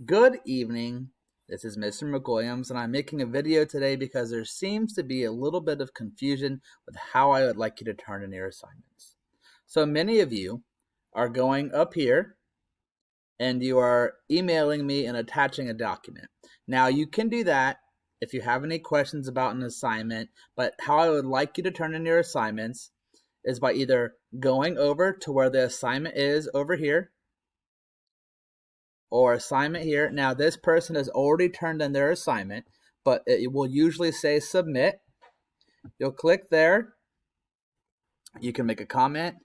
Good evening. This is Mr. McWilliams, and I'm making a video today because there seems to be a little bit of confusion with how I would like you to turn in your assignments. So many of you are going up here and you are emailing me and attaching a document. Now, you can do that if you have any questions about an assignment, but how I would like you to turn in your assignments is by either going over to where the assignment is over here, or assignment here. Now, this person has already turned in their assignment, but it will usually say submit. You'll click there. You can make a comment.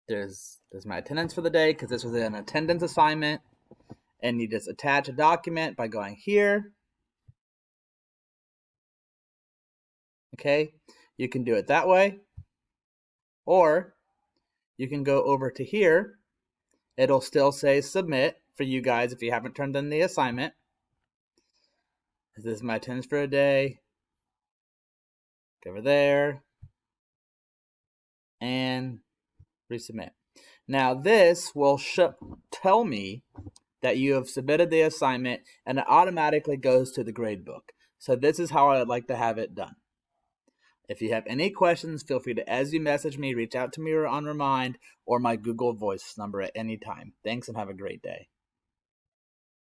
There's my attendance for the day because this was an attendance assignment. And you just attach a document by going here. Okay, you can do it that way. Or you can go over to here. It'll still say submit for you guys if you haven't turned in the assignment. This is my attendance for a day. Go over there and resubmit. Now this will tell me that you have submitted the assignment, and it automatically goes to the grade book. So this is how I would like to have it done. If you have any questions, feel free to Edsby message me, reach out to me on Remind, or my Google Voice number at any time. Thanks and have a great day.